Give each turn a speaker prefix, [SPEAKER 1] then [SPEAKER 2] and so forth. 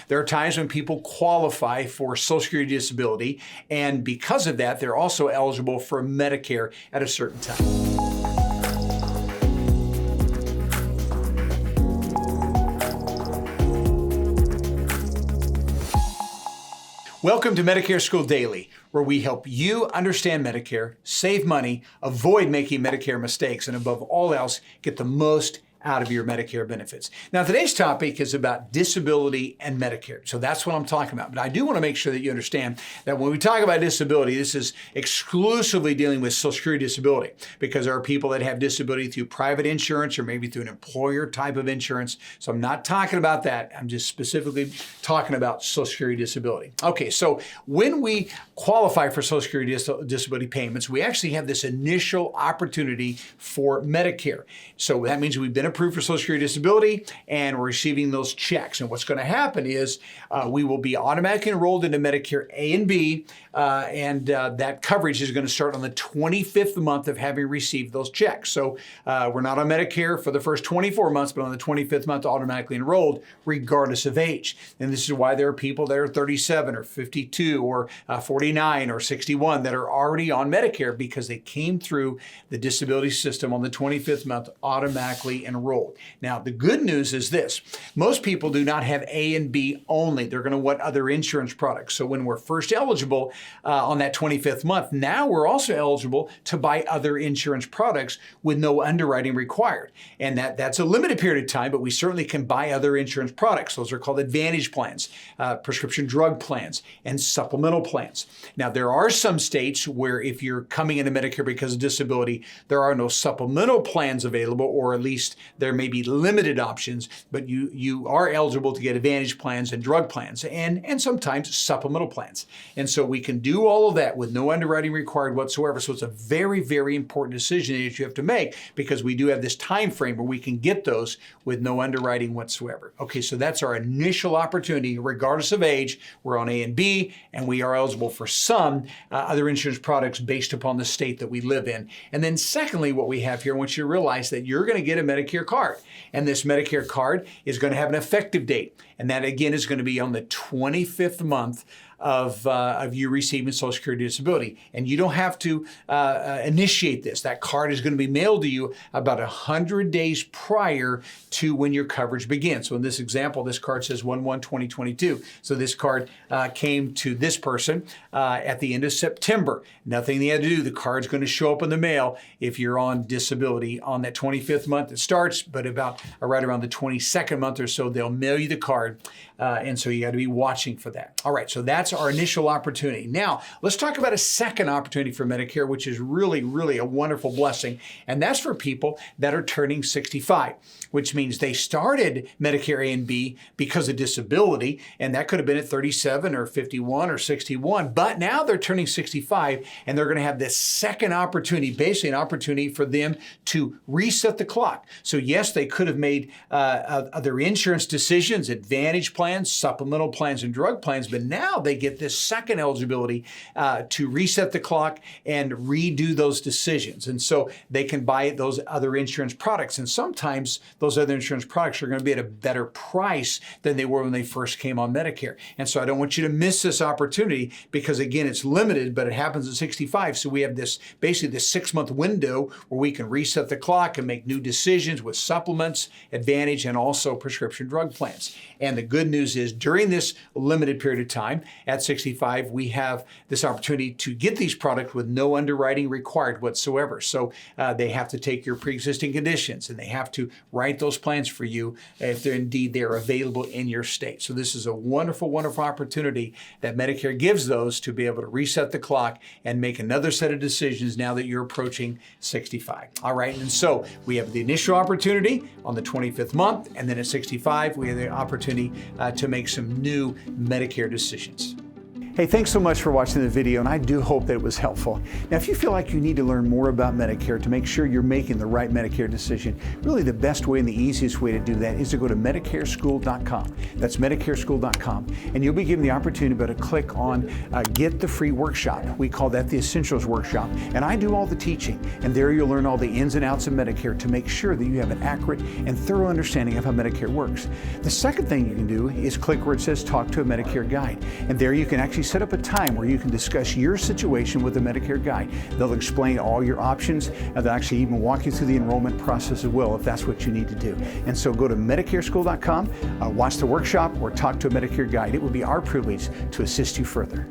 [SPEAKER 1] there are times when people qualify for Social Security disability, and because of that, they're also eligible for Medicare at a certain time. Welcome to Medicare School Daily, where we help you understand Medicare, save money, avoid making Medicare mistakes, and above all else, get the most out of your Medicare benefits. Now, today's topic is about disability and Medicare. So that's what I'm talking about. But I do want to make sure that you understand that when we talk about disability, this is exclusively dealing with Social Security disability, because there are people that have disability through private insurance or maybe through an employer type of insurance. So I'm not talking about that. I'm just specifically talking about Social Security disability. Okay, so when we qualify for Social Security disability payments, we actually have this initial opportunity for Medicare. So that means we've been approved for Social Security disability and we're receiving those checks. And what's going to happen is we will be automatically enrolled into Medicare A and B, and that coverage is going to start on the 25th month of having received those checks. So we're not on Medicare for the first 24 months, but on the 25th month automatically enrolled regardless of age. And this is why there are people that are 37 or 52 or 49 or 61 that are already on Medicare because they came through the disability system on the 25th month automatically enrolled. Now, the good news is this. Most people do not have A and B only. They're going to want other insurance products. So when we're first eligible on that 25th month, now we're also eligible to buy other insurance products with no underwriting required. And that's a limited period of time, but we certainly can buy other insurance products. Those are called Advantage plans, prescription drug plans, and supplemental plans. Now, there are some states where if you're coming into Medicare because of disability, there are no supplemental plans available, or at least there may be limited options, but you are eligible to get Advantage plans and drug plans and sometimes supplemental plans. And so we can do all of that with no underwriting required whatsoever. So it's a very, very important decision that you have to make, because we do have this time frame where we can get those with no underwriting whatsoever. Okay, so that's our initial opportunity. Regardless of age, we're on A and B, and we are eligible for some other insurance products based upon the state that we live in. And then secondly, what we have here, I want you to realize that you're going to get a Medicare card. And this Medicare card is going to have an effective date. And that, again, is going to be on the 25th month of you receiving Social Security disability. And you don't have to initiate this. That card is going to be mailed to you about 100 days prior to when your coverage begins. So in this example, this card says 1/1/2022. So this card came to this person at the end of September. Nothing they had to do. The card's going to show up in the mail if you're on disability on that 25th month it starts, but about right around the 22nd month or so, they'll mail you the card. And so you got to be watching for that. All right, so that's our initial opportunity. Now, let's talk about a second opportunity for Medicare, which is really, really a wonderful blessing. And that's for people that are turning 65, which means they started Medicare A and B because of disability, and that could have been at 37 or 51 or 61. But now they're turning 65, and they're going to have this second opportunity, basically an opportunity for them to reset the clock. So yes, they could have made other insurance decisions, Advantage plans, supplemental plans, and drug plans, but now they get this second eligibility to reset the clock and redo those decisions. And so they can buy those other insurance products. And sometimes those other insurance products are going to be at a better price than they were when they first came on Medicare. And so I don't want you to miss this opportunity, because again, it's limited, but it happens at 65. So we have this, basically this 6-month window where we can reset the clock and make new decisions with supplements, Advantage, and also prescription drug plans. And the good news is, during this limited period of time, at 65, we have this opportunity to get these products with no underwriting required whatsoever. So they have to take your pre-existing conditions, and they have to write those plans for you if they're available in your state. So this is a wonderful, wonderful opportunity that Medicare gives those to be able to reset the clock and make another set of decisions now that you're approaching 65. All right, and so we have the initial opportunity on the 25th month, and then at 65, we have the opportunity to make some new Medicare decisions. Hey, thanks so much for watching the video, and I do hope that it was helpful. Now, if you feel like you need to learn more about Medicare to make sure you're making the right Medicare decision, really the best way and the easiest way to do that is to go to MedicareSchool.com. That's MedicareSchool.com, and you'll be given the opportunity to click on Get the Free Workshop. We call that the Essentials Workshop, and I do all the teaching, and there you'll learn all the ins and outs of Medicare to make sure that you have an accurate and thorough understanding of how Medicare works. The second thing you can do is click where it says Talk to a Medicare Guide, and there you can actually set up a time where you can discuss your situation with the Medicare Guide. They'll explain all your options, and they'll actually even walk you through the enrollment process as well if that's what you need to do. And so go to MedicareSchool.com, watch the workshop, or talk to a Medicare Guide. It would be our privilege to assist you further.